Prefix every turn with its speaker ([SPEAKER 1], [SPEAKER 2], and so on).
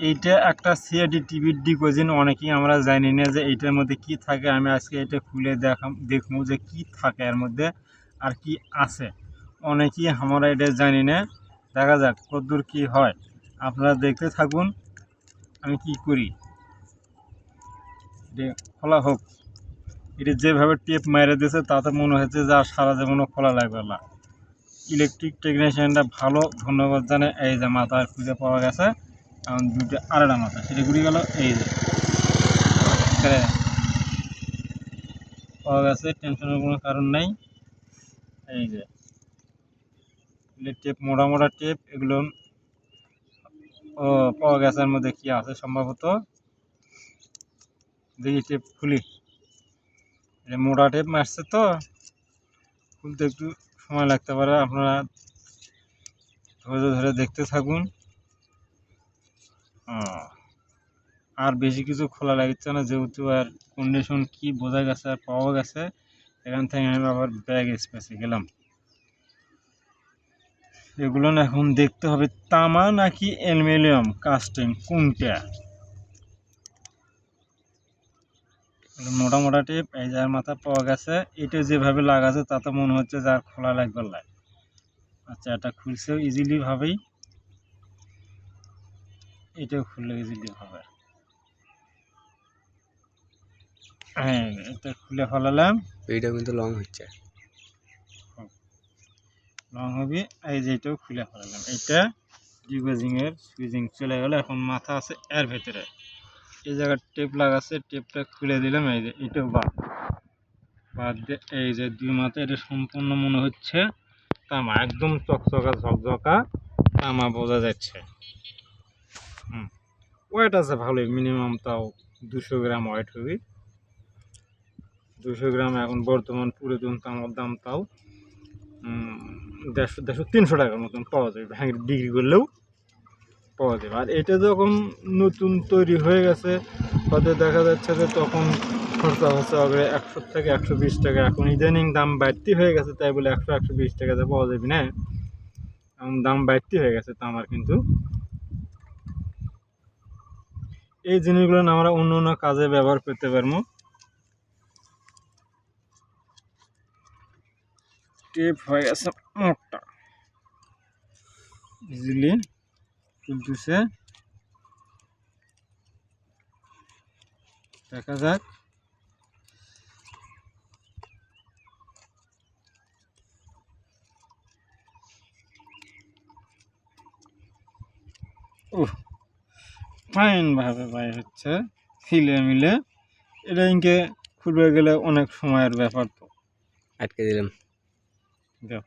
[SPEAKER 1] এইটা একটা সিআইডি টিভির ডিকোজিন, অনেকেই আমরা জানি না যে এইটার মধ্যে কি থাকে। আমি আজকে এটা খুলে দেখবো যে কি থাকে এর মধ্যে আর কি আছে। অনেকেই আমরা এটা জানি না, দেখা যাক কতদূর কি হয়। আপনারা দেখতে থাকুন আমি কি করি। এটা খোলা হোক। এটা যেভাবে টেপ মেরে দিয়েছে তাতে মনে হচ্ছে যে আর সারা জীবনও খোলা লাগবে না। ইলেকট্রিক টেকনিশিয়ানটা ভালো, ধন্যবাদ জানে। এই যে মাথা খুঁজে পাওয়া গেছে, এখন দুটো আরেকটা মাথা সেটা ঘুরে গেল। এই যে পাওয়া গেছে, টেনশনের কোনো কারণ নেই। এই যে টেপ, মোটা মোটা টেপ, এগুলো ও পাওয়া গেছে। এর মধ্যে কি আছে সম্ভবত, দেখি টেপ খুলি। এটা মোটা টেপ মারছে তো, খুলতে একটু সময় লাগতে পারে, আপনারা ধৈর্য ধরে দেখতে থাকুন। আর বেশি কিছু খোলা লাগছে না, যেহেতু আর কন্ডিশন কি বোঝা গেছে আর পাওয়া গেছে। এখান থেকে আমি আবার ব্যাগ স্পেসে গেলাম। এগুলো এখন দেখতে হবে তামা নাকি অ্যালুমিনিয়াম কাস্টিং কোনটা। মোটা মোটা টেপ, এই যার মাথা পাওয়া গেছে। এটা যেভাবে লাগাছে তাতে মনে হচ্ছে যার খোলা লাগবে না। আচ্ছা, এটা খুলছেও ইজিলি ভাবেই, এটাও খুললে ইজিলি হবে। হ্যাঁ, এটা খুলে ফেলালাম।
[SPEAKER 2] এইটা কিন্তু লং হচ্ছে,
[SPEAKER 1] লং হবে। এই যে এটাও খুলে ফেলালাম। এটা ডিগোজিং এর সুইচিং চলে গেল। এখন মাথা আছে এর ভেতরে, এই জায়গায় টেপ লাগাচ্ছে, টেপটা খুলে দিলাম। এই যে এটাও বাদ দিয়ে এই যে দুই মাথা, এটা সম্পূর্ণ মনে হচ্ছে তামা, একদম চকচকা ঝকঝকা তামা বোঝা যাচ্ছে। ওয়েট আছে ভালোই, মিনিমাম তাও 200 গ্রাম ওয়েট হবে। 200 গ্রাম এখন বর্তমান পুরাতন তামার দাম তাও 150-300 টাকার মতন পাওয়া যাবে, হ্যাঁ ডিগ্রি করলেও পাওয়া যাবে। আর এটা যখন নতুন তৈরি হয়ে গেছে, হয়তো দেখা যাচ্ছে যে তখন খরচা হচ্ছে হবে 100 থেকে 120 টাকা। এখন ইদানিং দাম বাড়তি হয়ে গেছে, তাই বলে 100-120 টাকাতে পাওয়া যাবে না। এখন দাম বাড়তি হয়ে গেছে তামার। কিন্তু এই জিনিসগুলো আমরা অন্য অন্য কাজে ব্যবহার করতে পারবো। টেপ হয়ে গেছে মোটা, ইজিলি চলতেছে। দেখা যাক। ফাইন ভাবে বাইর হচ্ছে, ছিলে মিলে। এটা ইনকে খুলবে গেলে অনেক সময়ের ব্যাপার। তো
[SPEAKER 2] আটকে দিলাম।
[SPEAKER 1] যাও।